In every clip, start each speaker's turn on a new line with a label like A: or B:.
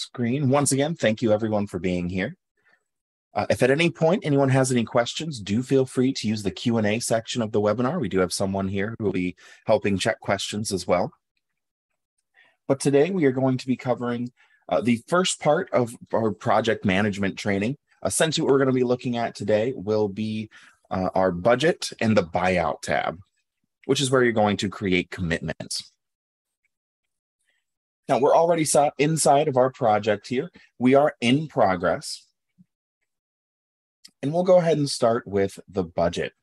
A: screen. Once again, thank you everyone for being here. If at any point anyone has any questions, do feel free to use the Q&A section of the webinar. We do have someone here who will be helping check questions as well. But today we are going to be covering the first part of our project management training. Essentially what we're going to be looking at today will be our budget and the buyout tab, which is where you're going to create commitments. Now, we're already inside of our project here. We are in progress. And we'll go ahead and start with the budget.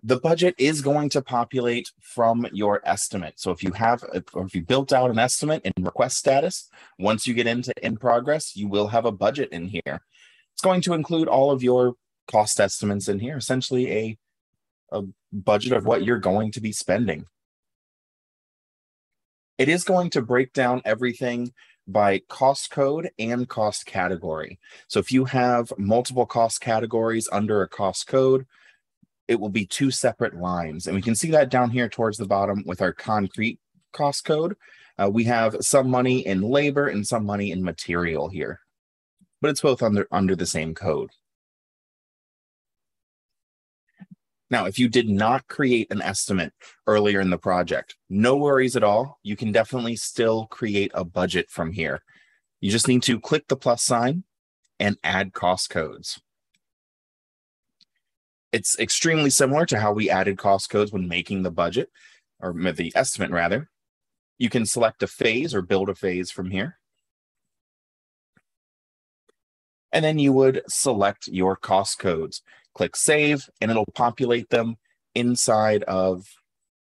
A: The budget is going to populate from your estimate. So if you have, or if you built out an estimate in request status, once you get into in progress, you will have a budget in here. It's going to include all of your cost estimates in here, essentially a budget of what you're going to be spending. It is going to break down everything by cost code and cost category. So if you have multiple cost categories under a cost code, it will be two separate lines. And we can see that down here towards the bottom with our concrete cost code. We have some money in labor and some money in material here, but it's both under the same code. Now, if you did not create an estimate earlier in the project, no worries at all. You can definitely still create a budget from here. You just need to click the plus sign and add cost codes. It's extremely similar to how we added cost codes when making the budget, or the estimate rather. You can select a phase or build a phase from here. And then you would select your cost codes. Click save, and it'll populate them inside of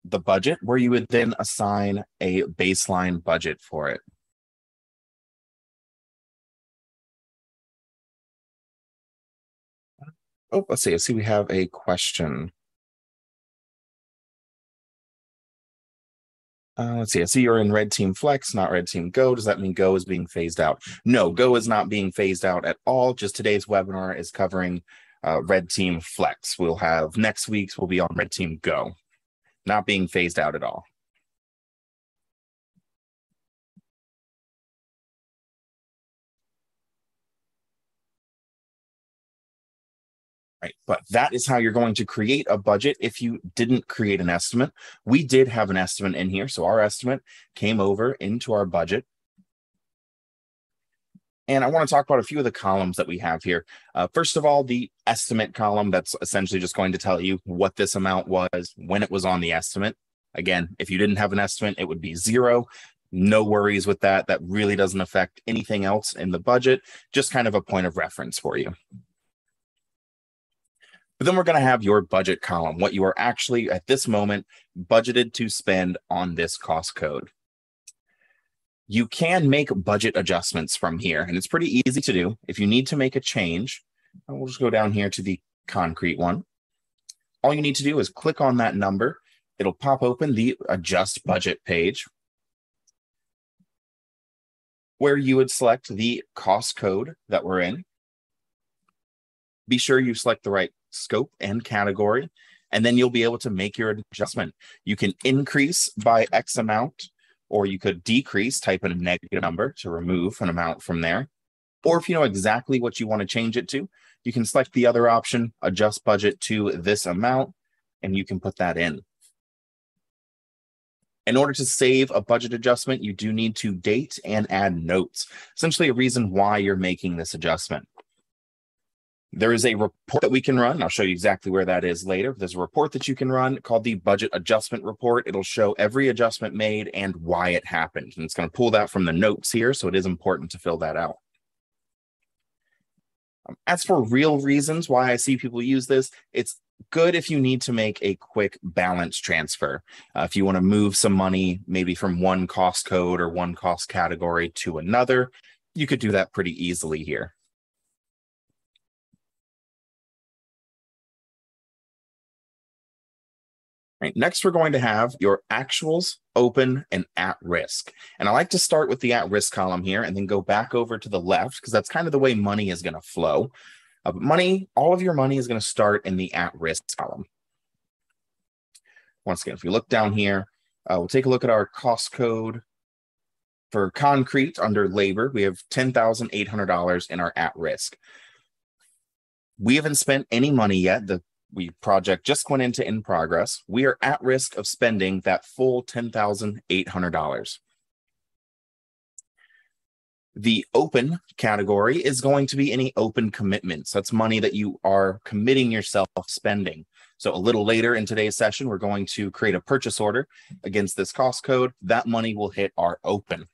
A: the budget, where you would then assign a baseline budget for it. Oh, let's see. I see we have a question. Let's see. I see you're in RedTeam Flex, not RedTeam Go. Does that mean Go is being phased out? No, Go is not being phased out at all. Just today's webinar is covering RedTeam Flex. We'll have next week's will be on RedTeam Go, not being phased out at all. Right, but that is how you're going to create a budget if you didn't create an estimate. We did have an estimate in here, so our estimate came over into our budget. And I want to talk about a few of the columns that we have here. First of all, the estimate column, that's essentially just going to tell you what this amount was when it was on the estimate. Again, if you didn't have an estimate, it would be 0. No worries with that. That really doesn't affect anything else in the budget, just kind of a point of reference for you. But then we're going to have your budget column, what you are actually at this moment budgeted to spend on this cost code. You can make budget adjustments from here, and it's pretty easy to do. If you need to make a change, we'll just go down here to the concrete one. All you need to do is click on that number. It'll pop open the adjust budget page, where you would select the cost code that we're in. Be sure you select the right scope and category, and then you'll be able to make your adjustment. You can increase by X amount, or you could decrease, type in a negative number to remove an amount from there. Or if you know exactly what you want to change it to, you can select the other option, adjust budget to this amount, and you can put that in. In order to save a budget adjustment, you do need to date and add notes, essentially a reason why you're making this adjustment. There is a report that we can run. I'll show you exactly where that is later. There's a report that you can run called the Budget Adjustment Report. It'll show every adjustment made and why it happened. And it's going to pull that from the notes here, so it is important to fill that out. As for real reasons why I see people use this, it's good if you need to make a quick balance transfer. If you want to move some money, maybe from one cost code or one cost category to another, you could do that pretty easily here. Right, next, we're going to have your actuals, open, and at risk. And I like to start with the at risk column here and then go back over to the left, because that's kind of the way money is going to flow. All of your money is going to start in the at risk column. Once again, if we look down here, we'll take a look at our cost code For concrete under labor, we have $10,800 in our at-risk. We haven't spent any money yet. The project just went into in progress. We are at risk of spending that full $10,800. The open category is going to be any open commitments. That's money that you are committing yourself spending. So a little later in today's session, we're going to create a purchase order against this cost code. That money will hit our open.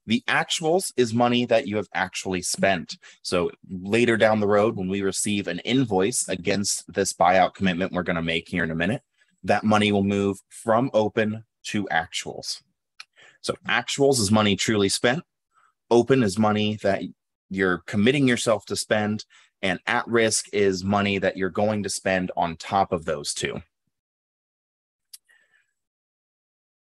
A: The actuals is money that you have actually spent. So later down the road, when we receive an invoice against this buyout commitment we're going to make here in a minute, that money will move from open to actuals. So actuals is money truly spent. Open is money that you're committing yourself to spend. And at risk is money that you're going to spend on top of those two.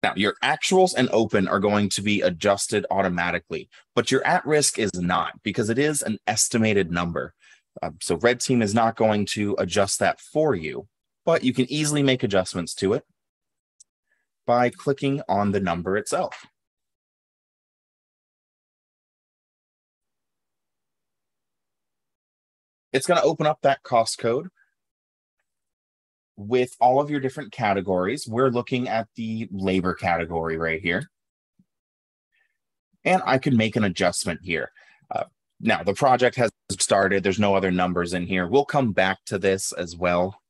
A: Now, your actuals and open are going to be adjusted automatically, but your at-risk is not, because it is an estimated number. So Red Team is not going to adjust that for you, but you can easily make adjustments to it by clicking on the number itself. It's going to open up that cost code with all of your different categories. We're looking at the labor category right here. And I can make an adjustment here. Now, the project has started. There's no other numbers in here. We'll come back to this as well.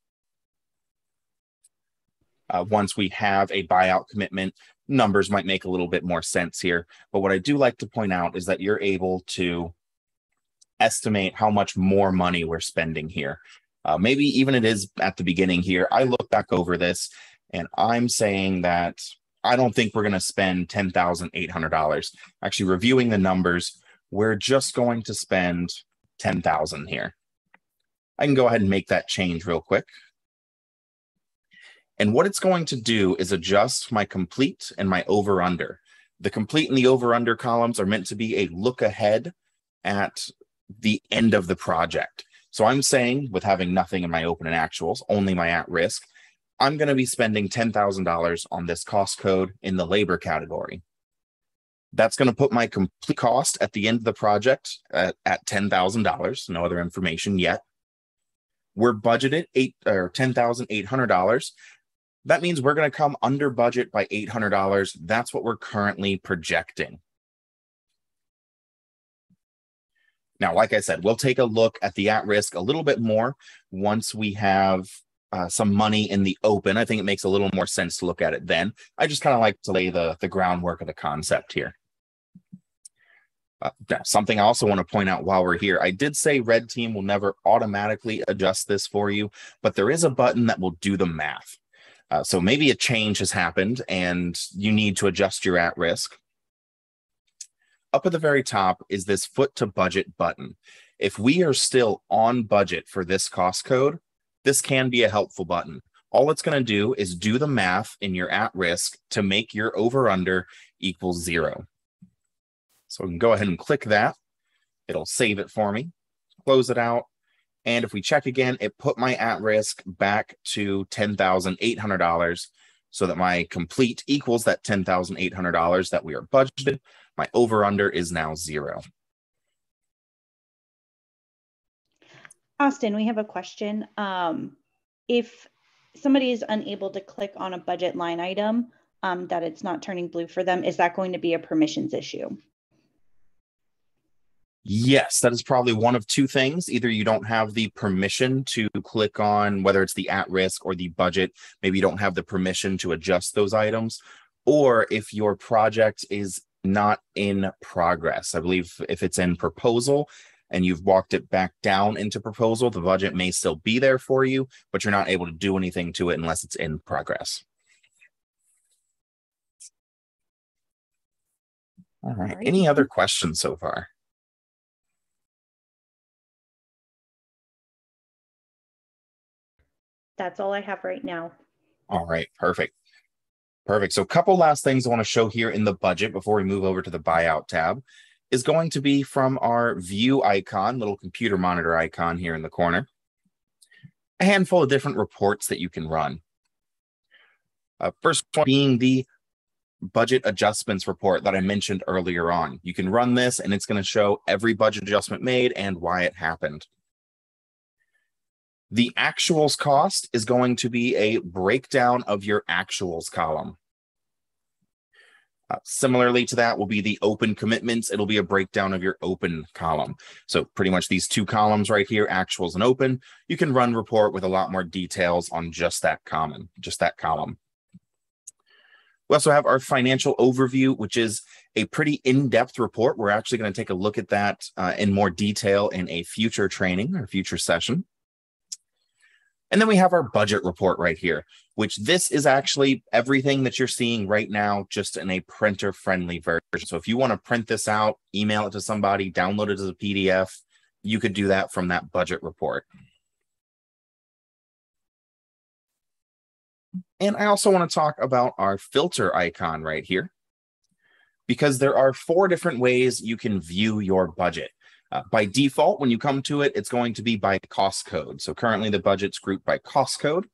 A: Once we have a buyout commitment, numbers might make a little bit more sense here. But what I do like to point out is that you're able to estimate how much more money we're spending here. Maybe even it is at the beginning here. I look back over this and I'm saying that I don't think we're going to spend $10,800. Actually, reviewing the numbers, we're just going to spend $10,000 here. I can go ahead and make that change real quick. And what it's going to do is adjust my complete and my over under. The complete and the over under columns are meant to be a look ahead at the end of the project. So I'm saying, with having nothing in my open and actuals, only my at risk, I'm going to be spending $10,000 on this cost code in the labor category. That's going to put my complete cost at the end of the project at $10,000. No other information yet. We're budgeted $10,800. That means we're going to come under budget by $800. That's what we're currently projecting. Now, like I said, we'll take a look at the at-risk a little bit more once we have some money in the open. I think it makes a little more sense to look at it then. I just kind of like to lay the groundwork of the concept here. Something I also want to point out while we're here, I did say Red Team will never automatically adjust this for you, but there is a button that will do the math. So maybe a change has happened and you need to adjust your at-risk. Up at the very top is this foot to budget button. If we are still on budget for this cost code, this can be a helpful button. All it's going to do is do the math in your at-risk to make your over-under equal 0. So we can go ahead and click that. It'll save it for me, close it out. And if we check again, it put my at-risk back to $10,800 so that my complete equals that $10,800 that we are budgeted. My over-under is now 0.
B: Austin, we have a question. If somebody is unable to click on a budget line item, that it's not turning blue for them, is that going to be a permissions issue?
A: Yes, that is probably one of two things. Either you don't have the permission to click on, whether it's the at-risk or the budget, maybe you don't have the permission to adjust those items, or if your project is not in progress. I believe if it's in proposal and you've walked it back down into proposal, the budget may still be there for you, but you're not able to do anything to it unless it's in progress. All right. Any other questions so far?
B: That's all I have right now.
A: All right, perfect. Perfect. So a couple last things I want to show here in the budget before we move over to the buyout tab is going to be from our view icon, little computer monitor icon here in the corner. A handful of different reports that you can run. First one being the budget adjustments report that I mentioned earlier on. You can run this and it's going to show every budget adjustment made and why it happened. The actuals cost is going to be a breakdown of your actuals column. Similarly to that will be the open commitments. It'll be a breakdown of your open column. So pretty much these two columns right here, actuals and open, you can run report with a lot more details on just that column. We also have our financial overview, which is a pretty in-depth report. We're actually going to take a look at that in more detail in a future training or future session. And then we have our budget report right here, which this is actually everything that you're seeing right now, just in a printer-friendly version. So if you want to print this out, email it to somebody, download it as a PDF, you could do that from that budget report. And I also want to talk about our filter icon right here, because there are 4 different ways you can view your budget. By default, when you come to it, it's going to be by cost code. So currently the budget's grouped by cost code.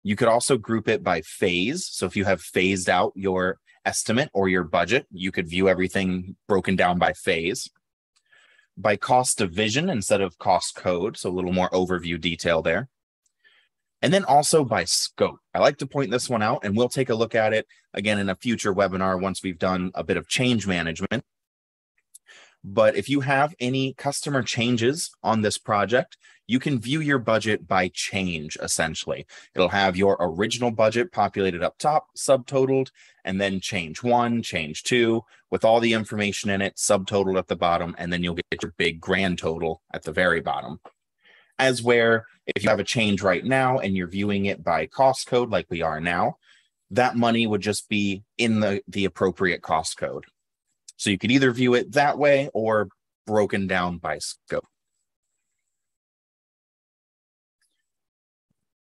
A: You could also group it by phase. So if you have phased out your estimate or your budget, you could view everything broken down by phase. By cost division instead of cost code, so a little more overview detail there. And then also by scope. I like to point this one out, and we'll take a look at it again in a future webinar once we've done a bit of change management. But if you have any customer changes on this project, you can view your budget by change, essentially. It'll have your original budget populated up top, subtotaled, and then change 1, change 2, with all the information in it, subtotaled at the bottom, and then you'll get your big grand total at the very bottom. As where if you have a change right now and you're viewing it by cost code like we are now, that money would just be in the appropriate cost code. So you could either view it that way or broken down by scope.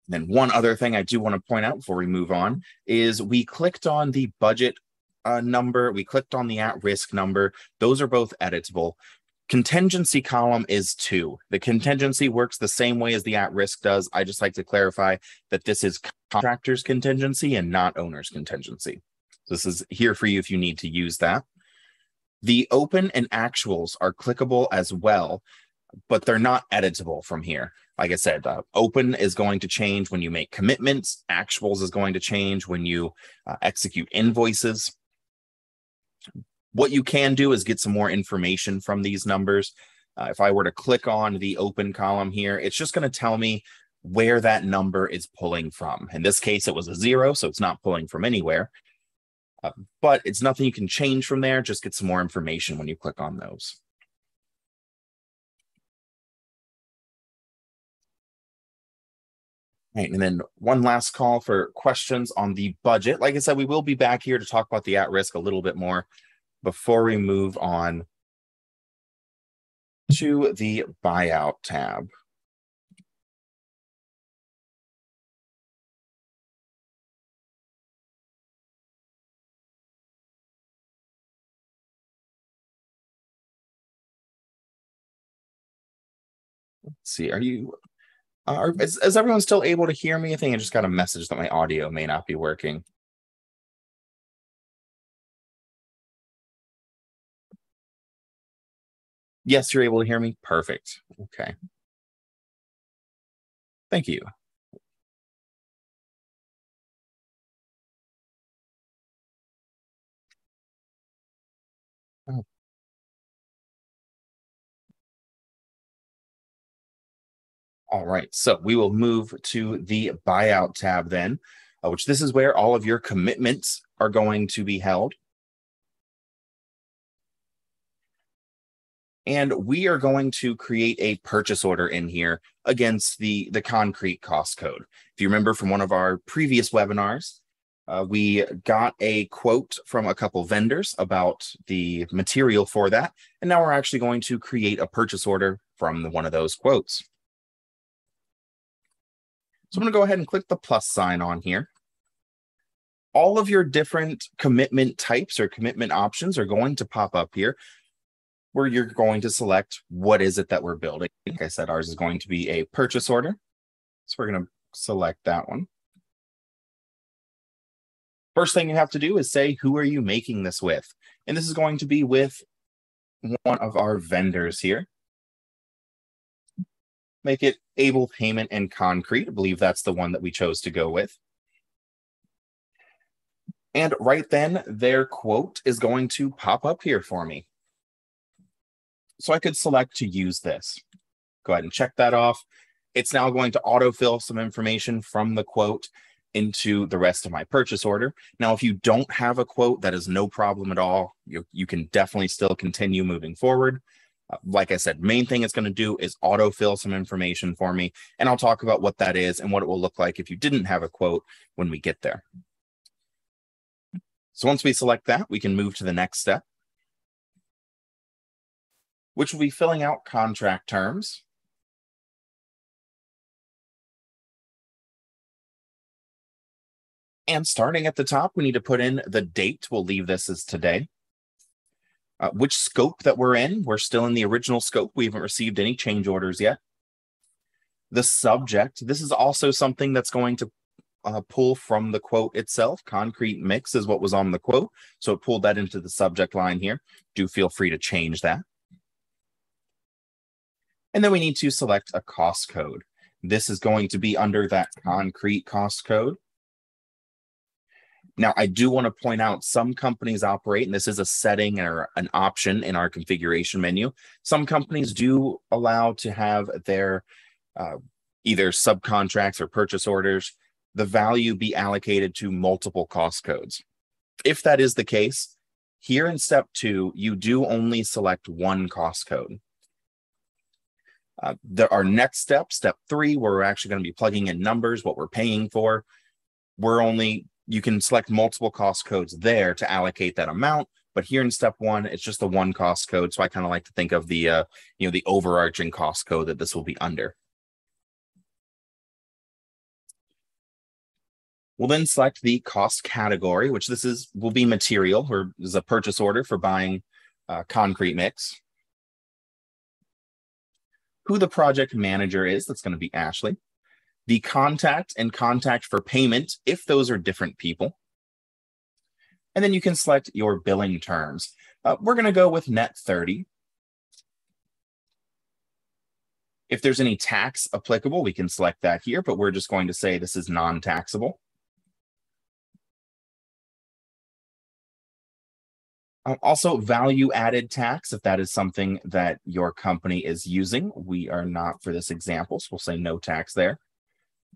A: Then one other thing I do want to point out before we move on is we clicked on the budget number. We clicked on the at-risk number. Those are both editable. Contingency column is 2. The contingency works the same way as the at-risk does. I just like to clarify that this is contractor's contingency and not owner's contingency. This is here for you if you need to use that. The open and actuals are clickable as well, but they're not editable from here. Like I said, open is going to change when you make commitments. Actuals is going to change when you execute invoices. What you can do is get some more information from these numbers. If I were to click on the open column here, it's just going to tell me where that number is pulling from. In this case, it was a 0, so it's not pulling from anywhere. But it's nothing you can change from there. Just get some more information when you click on those. Right, and then one last call for questions on the budget. Like I said, we will be back here to talk about the at-risk a little bit more before we move on to the buyout tab. Let's see, is everyone still able to hear me? I think I just got a message that my audio may not be working. Yes, you're able to hear me? Perfect. Okay. Thank you. Oh. All right, so we will move to the buyout tab then, which this is where all of your commitments are going to be held. And we are going to create a purchase order in here against the concrete cost code. If you remember from one of our previous webinars, we got a quote from a couple vendors about the material for that. And now we're actually going to create a purchase order from one of those quotes. So I'm going to go ahead and click the plus sign on here. All of your different commitment types or commitment options are going to pop up here, where you're going to select what is it that we're building. Like I said, ours is going to be a purchase order. So we're going to select that one. First thing you have to do is say, who are you making this with? And this is going to be with one of our vendors here. Make it Able Payment and Concrete. I believe that's the one that we chose to go with. And right then, their quote is going to pop up here for me. So I could select to use this. Go ahead and check that off. It's now going to autofill some information from the quote into the rest of my purchase order. Now, if you don't have a quote, that is no problem at all. You can definitely still continue moving forward. Like I said, main thing it's going to do is autofill some information for me, and I'll talk about what that is and what it will look like if you didn't have a quote when we get there. So once we select that, we can move to the next step, which will be filling out contract terms. And starting at the top, we need to put in the date. We'll leave this as today. Which scope that we're in. We're still in the original scope. We haven't received any change orders yet. The subject. This is also something that's going to pull from the quote itself. Concrete mix is what was on the quote. So it pulled that into the subject line here. Do feel free to change that. And then we need to select a cost code. This is going to be under that concrete cost code. Now, I do want to point out some companies operate, and this is a setting or an option in our configuration menu. Some companies do allow to have their either subcontracts or purchase orders, the value be allocated to multiple cost codes. If that is the case, here in step 2, you do only select one cost code. Our next step, step 3, where we're actually going to be plugging in numbers, what we're paying for, you can select multiple cost codes there to allocate that amount. But here in step 1, it's just the one cost code. So I kind of like to think of the, the overarching cost code that this will be under. We'll then select the cost category, which will be material, or is a purchase order for buying concrete mix. Who the project manager is, that's going to be Ashley. The contact and contact for payment, if those are different people. And then you can select your billing terms. We're going to go with net 30. If there's any tax applicable, we can select that here, but we're just going to say this is non-taxable. Also, value-added tax, if that is something that your company is using. We are not for this example, so we'll say no tax there.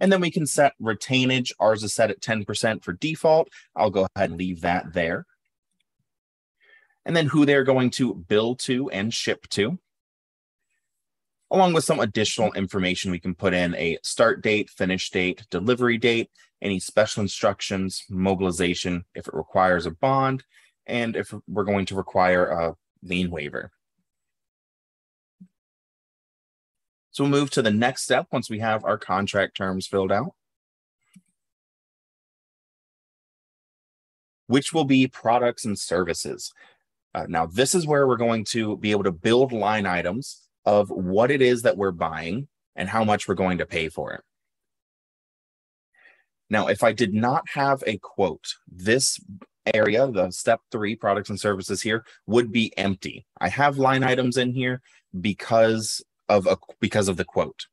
A: And then we can set retainage. Ours is set at 10% for default. I'll go ahead and leave that there. And then who they're going to bill to and ship to. Along with some additional information, we can put in a start date, finish date, delivery date, any special instructions, mobilization, if it requires a bond, and if we're going to require a lien waiver. So we'll move to the next step once we have our contract terms filled out, which will be products and services. Now, this is where we're going to be able to build line items of what it is that we're buying and how much we're going to pay for it. Now, if I did not have a quote, this area, the step 3 products and services here, would be empty. I have line items in here because of the quote.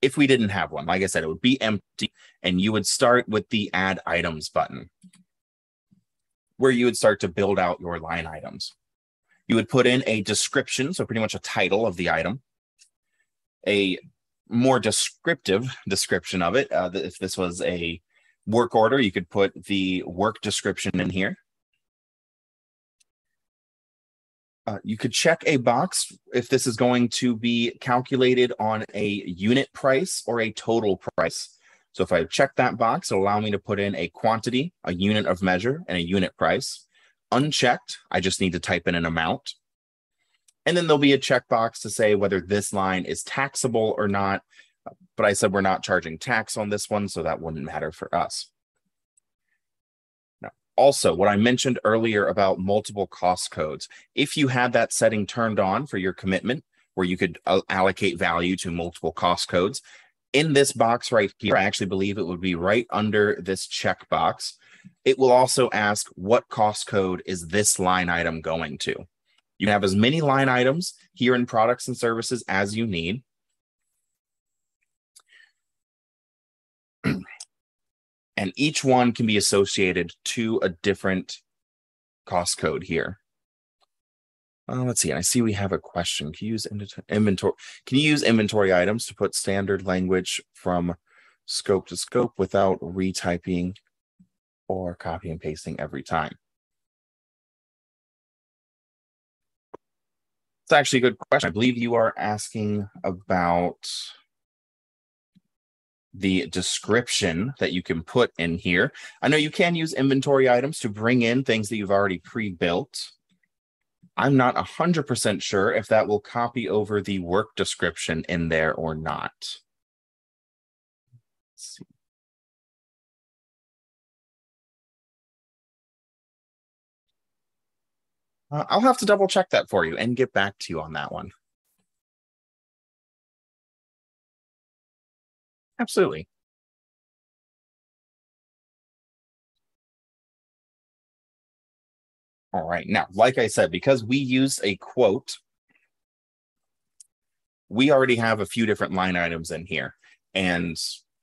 A: If we didn't have one, like I said, it would be empty, and you would start with the add items button, where you would start to build out your line items. You would put in a description, so pretty much a title of the item, a more descriptive description of it. If this was a work order, you could put the work description in here. You could check a box if this is going to be calculated on a unit price or a total price. So if I check that box, it'll allow me to put in a quantity, a unit of measure, and a unit price. Unchecked, I just need to type in an amount. And then there'll be a checkbox to say whether this line is taxable or not. But I said we're not charging tax on this one, so that wouldn't matter for us. Also, what I mentioned earlier about multiple cost codes, if you had that setting turned on for your commitment, where you could allocate value to multiple cost codes, in this box right here, I actually believe it would be right under this checkbox. It will also ask what cost code is this line item going to. You can have as many line items here in products and services as you need. And each one can be associated to a different cost code here. Let's see. I see we have a question. Can you use inventory? Can you use inventory items to put standard language from scope to scope without retyping or copy and pasting every time? It's actually a good question. I believe you are asking about the description that you can put in here. I know you can use inventory items to bring in things that you've already pre-built. I'm not 100% sure if that will copy over the work description in there or not. Let's see. I'll have to double check that for you and get back to you on that one. Absolutely. All right. Now, like I said, because we used a quote, we already have a few different line items in here. And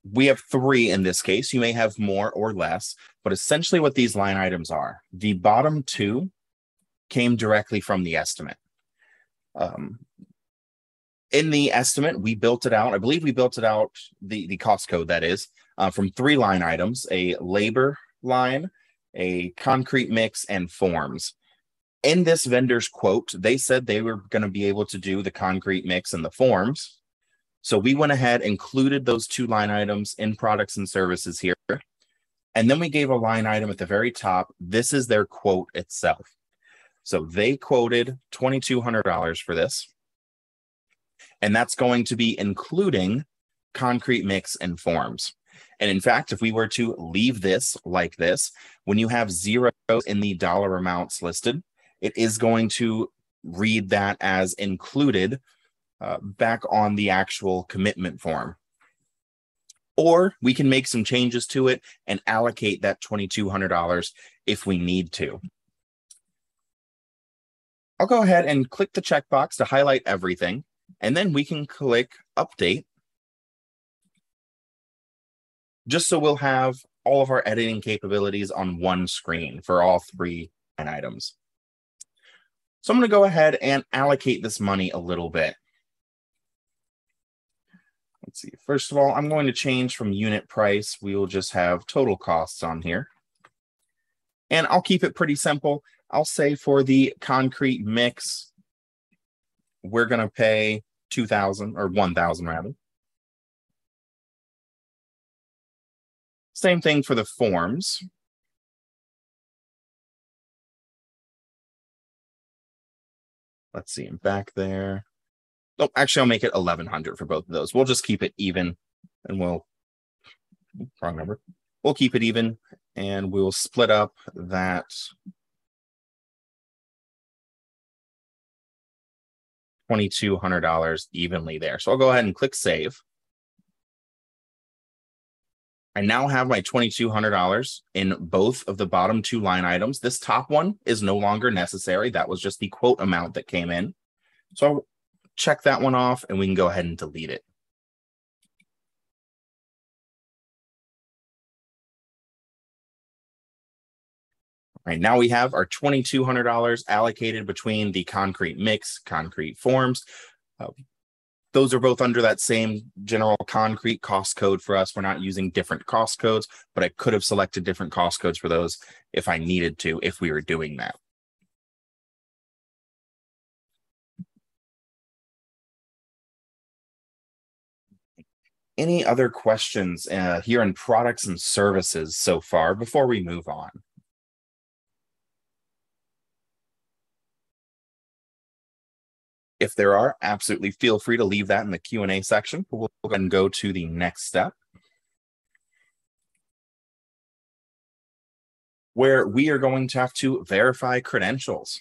A: we have 3 in this case. You may have more or less, but essentially what these line items are, the bottom 2 came directly from the estimate. In the estimate, we built it out. I believe we built it out, the cost code, that is, from 3 line items, a labor line, a concrete mix, and forms. In this vendor's quote, they said they were going to be able to do the concrete mix and the forms. So we went ahead, included those 2 line items in products and services here. And then we gave a line item at the very top. This is their quote itself. So they quoted $2,200 for this. And that's going to be including concrete mix and forms. And in fact, if we were to leave this like this, when you have zeros in the dollar amounts listed, it is going to read that as included back on the actual commitment form. Or we can make some changes to it and allocate that $2,200 if we need to. I'll go ahead and click the checkbox to highlight everything, and then we can click Update, just so we'll have all of our editing capabilities on one screen for all 3 line items. So I'm going to go ahead and allocate this money a little bit. Let's see. First of all, I'm going to change from unit price. We will just have total costs on here. And I'll keep it pretty simple. I'll say for the concrete mix, we're going to pay $2,000 or $1,000 rather. Same thing for the forms. Let's see, I'm back there. Oh, actually, I'll make it $1,100 for both of those. We'll just keep it even, and wrong number. We'll keep it even, and we'll split up that $2,200 evenly there. So I'll go ahead and click Save. I now have my $2,200 in both of the bottom 2 line items. This top one is no longer necessary. That was just the quote amount that came in. So I'll check that one off, and we can go ahead and delete it. All right, now we have our $2,200 allocated between the concrete mix, concrete forms. Those are both under that same general concrete cost code for us. We're not using different cost codes, but I could have selected different cost codes for those if I needed to, if we were doing that. Any other questions here in products and services so far before we move on? If there are, absolutely feel free to leave that in the Q&A section. We'll go ahead and go to the next step, where we are going to have to verify credentials.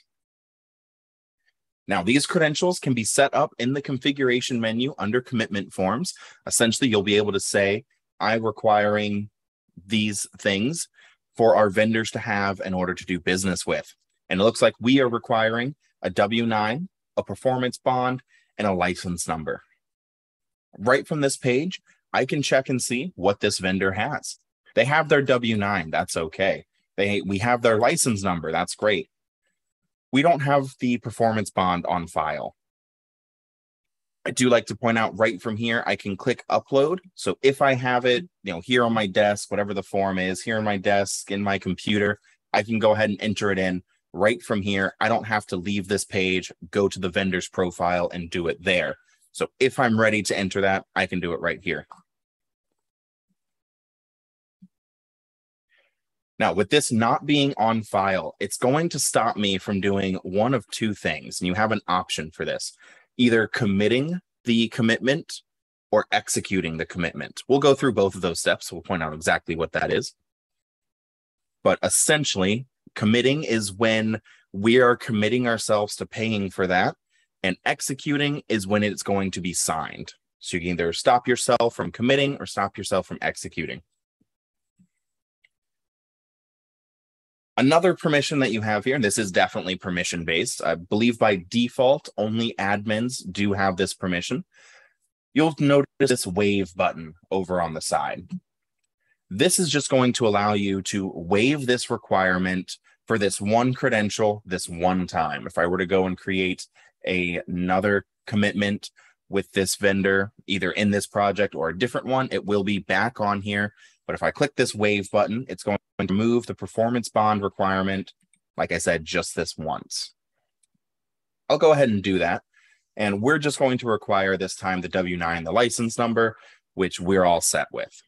A: Now, these credentials can be set up in the configuration menu under commitment forms. Essentially, you'll be able to say, I'm requiring these things for our vendors to have in order to do business with. And it looks like we are requiring a W-9, a performance bond, and a license number. Right from this page, I can check and see what this vendor has. They have their W-9, that's okay. We have their license number, that's great. We don't have the performance bond on file. I do like to point out right from here, I can click upload. So if I have it, here on my desk, whatever the form is, here on my desk, in my computer, I can go ahead and enter it in right from here. I don't have to leave this page, go to the vendor's profile and do it there. So if I'm ready to enter that, I can do it right here. Now, with this not being on file, it's going to stop me from doing one of two things. And you have an option for this, either committing the commitment or executing the commitment. We'll go through both of those steps. We'll point out exactly what that is. But essentially, committing is when we are committing ourselves to paying for that, and executing is when it's going to be signed. So you can either stop yourself from committing or stop yourself from executing. Another permission that you have here, and this is definitely permission-based. I believe by default, only admins do have this permission. You'll notice this waive button over on the side. This is just going to allow you to waive this requirement for this one credential, this one time. If I were to go and create another commitment with this vendor, either in this project or a different one, it will be back on here. But if I click this waive button, it's going to remove the performance bond requirement, like I said, just this once. I'll go ahead and do that. And we're just going to require this time the W-9, the license number, which we're all set with.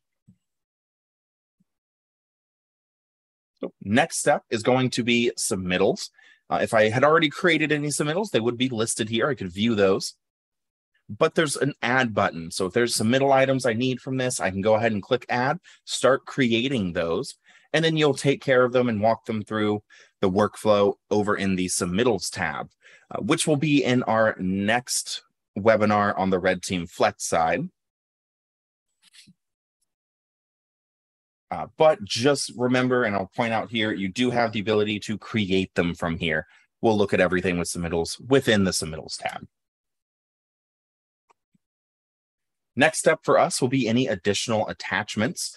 A: So next step is going to be submittals. If I had already created any submittals, they would be listed here. I could view those. But there's an add button. So if there's submittal items I need from this, I can go ahead and click add, start creating those, and then you'll take care of them and walk them through the workflow over in the submittals tab, which will be in our next webinar on the RedTeam Flex side. But just remember, and I'll point out here, you do have the ability to create them from here. We'll look at everything with submittals within the submittals tab. Next step for us will be any additional attachments.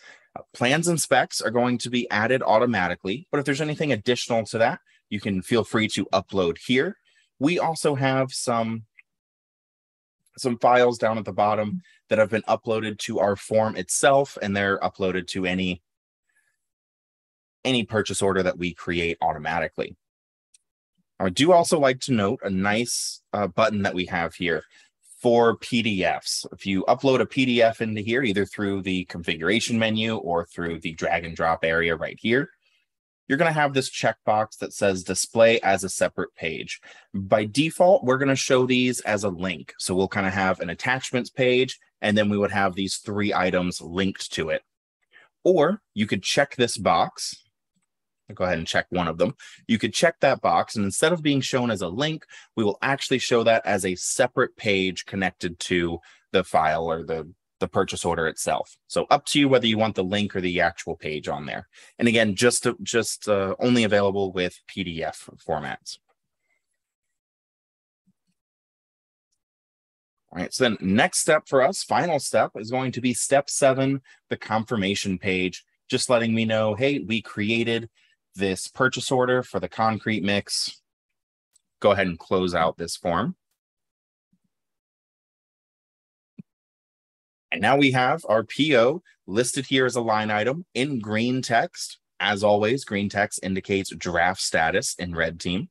A: Plans and specs are going to be added automatically, but if there's anything additional to that, you can feel free to upload here. We also have some files down at the bottom that have been uploaded to our form itself, and they're uploaded to any purchase order that we create automatically. I do also like to note a nice button that we have here for PDFs. If you upload a PDF into here, either through the configuration menu or through the drag and drop area right here, you're going to have this checkbox that says display as a separate page. By default, we're going to show these as a link. So we'll kind of have an attachments page, and then we would have these 3 items linked to it. Or you could check this box. I'll go ahead and check one of them. You could check that box, and instead of being shown as a link, we will actually show that as a separate page connected to the file or the purchase order itself. So up to you whether you want the link or the actual page on there. And again, just only available with PDF formats. All right, so then next step for us, final step, is going to be step 7, the confirmation page, just letting me know, hey, we created this purchase order for the concrete mix. Go ahead and close out this form. And now we have our PO listed here as a line item in green text. As always, green text indicates draft status in RedTeam.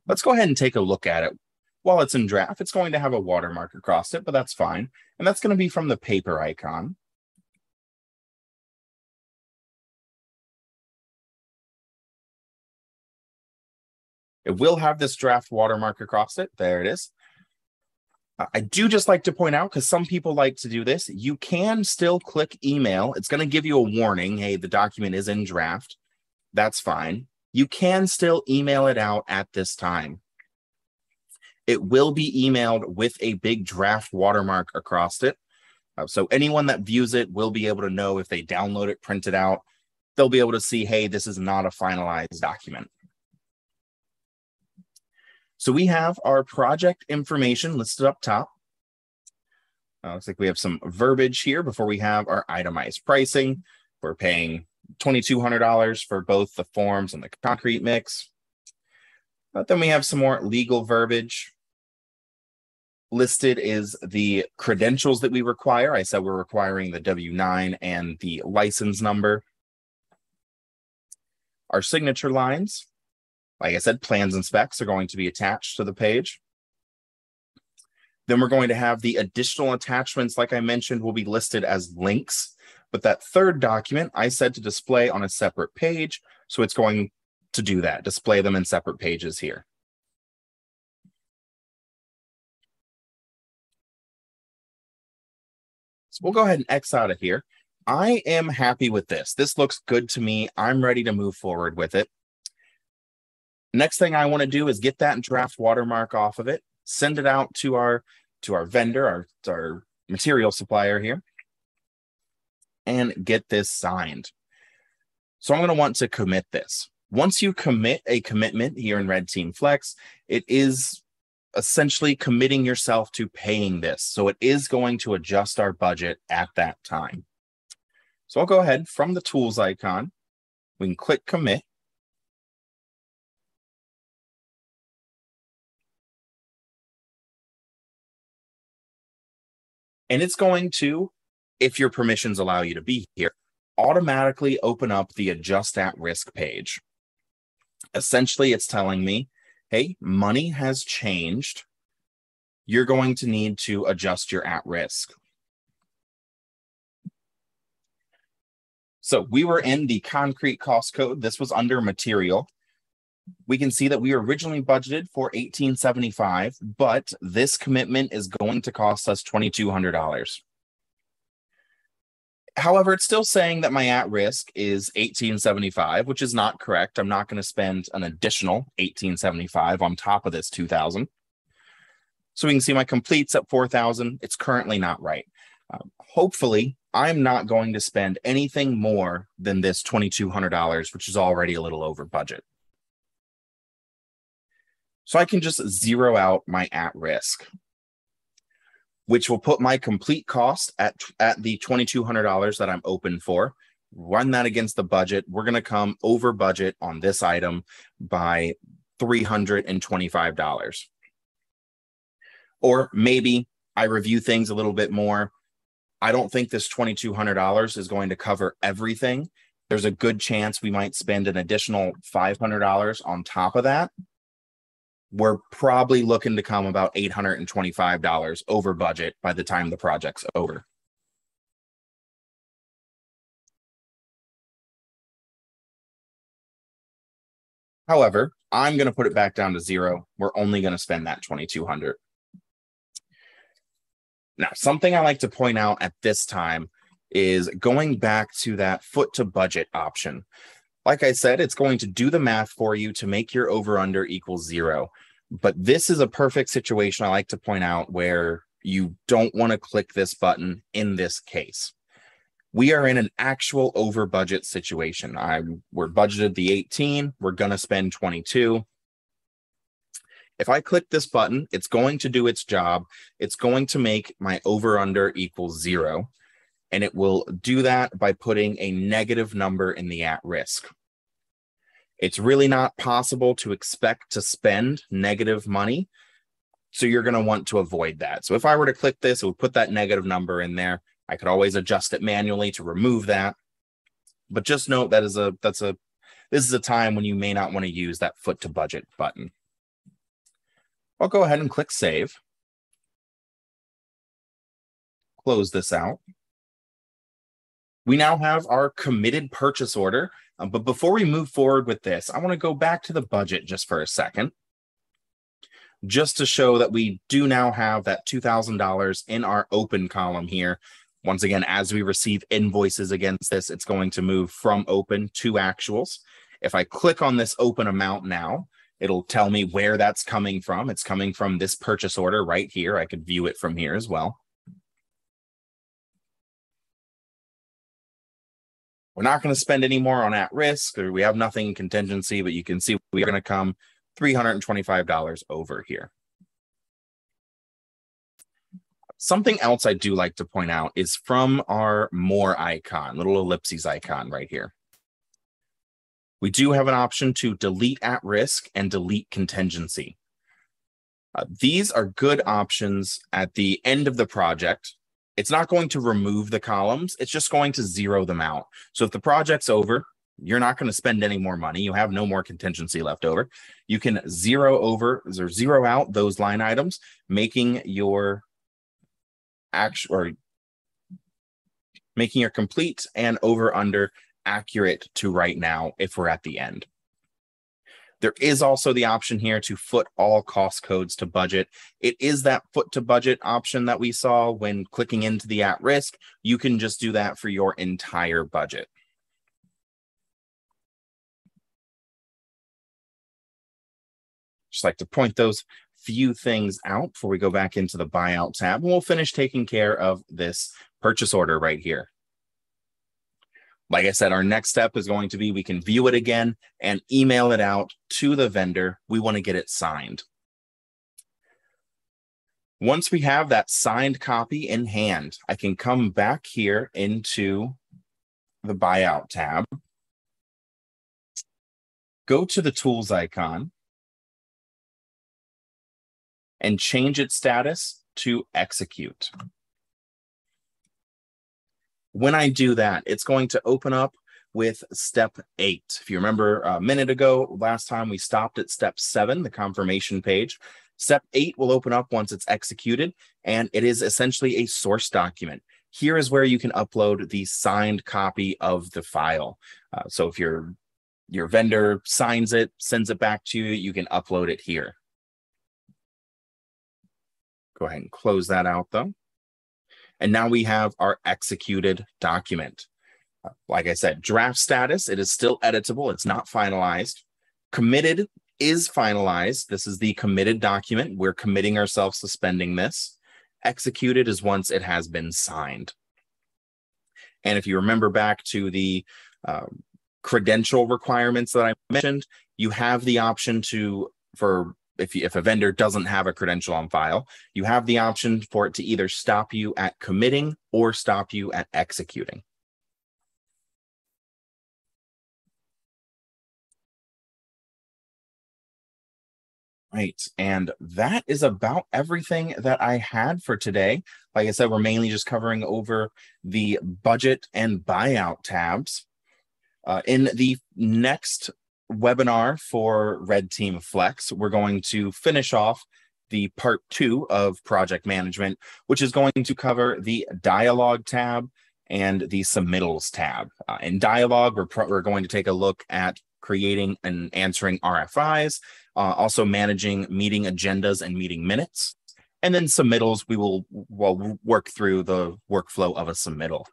A: Let's go ahead and take a look at it. While it's in draft, it's going to have a watermark across it, but that's fine. And that's going to be from the paper icon. It will have this draft watermark across it. There it is. I do just like to point out, because some people like to do this, you can still click email. It's going to give you a warning. Hey, the document is in draft. That's fine. You can still email it out at this time. It will be emailed with a big draft watermark across it. So anyone that views it will be able to know if they download it, print it out, they'll be able to see, hey, this is not a finalized document. So we have our project information listed up top. Looks like we have some verbiage here before we have our itemized pricing. We're paying $2,200 for both the forms and the concrete mix. But then we have some more legal verbiage. Listed is the credentials that we require. I said we're requiring the W-9 and the license number. Our signature lines, like I said, plans and specs are going to be attached to the page. Then we're going to have the additional attachments, like I mentioned, will be listed as links. But that third document, I said to display on a separate page. So it's going to do that, display them in separate pages here. So we'll go ahead and X out of here. I am happy with this. This looks good to me. I'm ready to move forward with it. Next thing I want to do is get that draft watermark off of it, send it out to our vendor, our material supplier here, and get this signed. So I'm going to want to commit this. Once you commit a commitment here in RedTeam Flex, it is essentially committing yourself to paying this. So it is going to adjust our budget at that time. So I'll go ahead from the tools icon. We can click commit. And it's going to, if your permissions allow you to be here, automatically open up the adjust at risk page. Essentially, it's telling me, hey, money has changed. You're going to need to adjust your at risk. So we were in the concrete cost code. This was under material. We can see that we originally budgeted for $1,875, but this commitment is going to cost us $2,200. However, it's still saying that my at-risk is $1,875, which is not correct. I'm not going to spend an additional $1,875 on top of this $2,000. So we can see my complete's at $4,000. It's currently not right. Hopefully, I'm not going to spend anything more than this $2,200, which is already a little over budget. So I can just zero out my at-risk, which will put my complete cost at the $2,200 that I'm open for. Run that against the budget. We're going to come over budget on this item by $325. Or maybe I review things a little bit more. I don't think this $2,200 is going to cover everything. There's a good chance we might spend an additional $500 on top of that. We're probably looking to come about $825 over budget by the time the project's over. However, I'm going to put it back down to zero. We're only going to spend that $2,200. Now, something I like to point out at this time is going back to that foot to budget option. Like I said, it's going to do the math for you to make your over under equal zero. But this is a perfect situation I like to point out where you don't want to click this button in this case. We are in an actual over budget situation. We're budgeted the 18, we're going to spend 22. If I click this button, it's going to do its job. It's going to make my over under equal zero. And it will do that by putting a negative number in the at risk. It's really not possible to expect to spend negative money. So you're going to want to avoid that. So if I were to click this, it would put that negative number in there. I could always adjust it manually to remove that. But just note that this is a time when you may not want to use that foot to budget button. I'll go ahead and click save. Close this out. We now have our committed purchase order. But before we move forward with this, I want to go back to the budget just for a second, just to show that we do now have that $2,000 in our open column here. Once again, as we receive invoices against this, it's going to move from open to actuals. If I click on this open amount now, it'll tell me where that's coming from. It's coming from this purchase order right here. I could view it from here as well. We're not going to spend any more on at risk, or we have nothing in contingency, but you can see we are going to come $325 over here. Something else I do like to point out is from our more icon, little ellipses icon right here. We do have an option to delete at risk and delete contingency. These are good options at the end of the project. It's not going to remove the columns. It's just going to zero them out. So if the project's over, you're not going to spend any more money. You have no more contingency left over. You can zero out those line items, making your complete and over under accurate to right now if we're at the end. There is also the option here to foot all cost codes to budget. It is that foot to budget option that we saw when clicking into the at risk. You can just do that for your entire budget. Just like to point those few things out before we go back into the buyout tab, and we'll finish taking care of this purchase order right here. Like I said, our next step is going to be we can view it again and email it out to the vendor. We want to get it signed. Once we have that signed copy in hand, I can come back here into the buyout tab, go to the tools icon, and change its status to execute. When I do that, it's going to open up with step 8. If you remember a minute ago, last time we stopped at step 7, the confirmation page. Step 8 will open up once it's executed, and it is essentially a source document. Here is where you can upload the signed copy of the file. So if your vendor signs it, sends it back to you, you can upload it here. Go ahead and close that out though. And now we have our executed document. Like I said, draft status, it is still editable. It's not finalized. Committed is finalized. This is the committed document. We're committing ourselves to spending this. Executed is once it has been signed. And if you remember back to the credential requirements that I mentioned, you have the option if a vendor doesn't have a credential on file, you have the option for it to either stop you at committing or stop you at executing. Right, and that is about everything that I had for today. Like I said, we're mainly just covering over the budget and buyout tabs. In the next webinar for RedTeam Flex, we're going to finish off the part 2 of project management, which is going to cover the dialogue tab and the submittals tab. In dialogue, we're going to take a look at creating and answering RFIs, also managing meeting agendas and meeting minutes. And then submittals, we will work through the workflow of a submittal.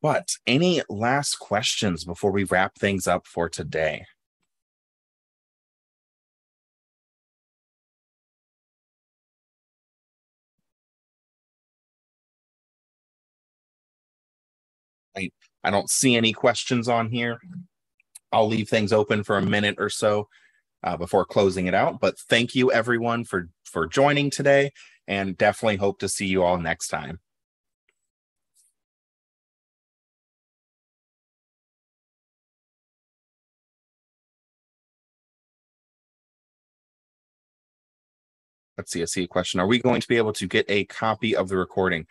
A: But any last questions before we wrap things up for today? I don't see any questions on here. I'll leave things open for a minute or so before closing it out. But thank you, everyone, for joining today, and definitely hope to see you all next time. Let's see, I see a question. Are we going to be able to get a copy of the recording?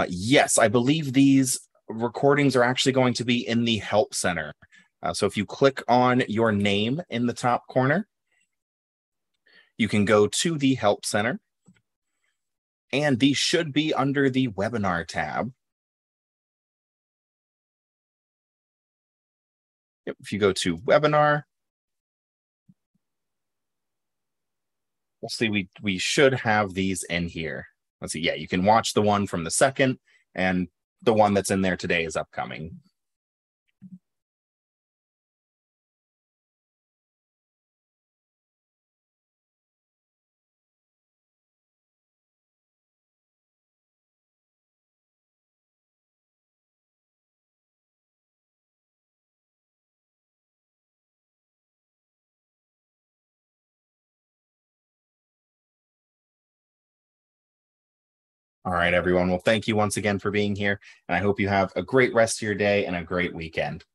A: Yes, I believe these recordings are actually going to be in the Help Center. So if you click on your name in the top corner, you can go to the Help Center, and these should be under the Webinar tab. If you go to Webinar, we'll see we should have these in here. Let's see, yeah, you can watch the one from the 2nd, and the one that's in there today is upcoming. All right, everyone. Well, thank you once again for being here, and I hope you have a great rest of your day and a great weekend.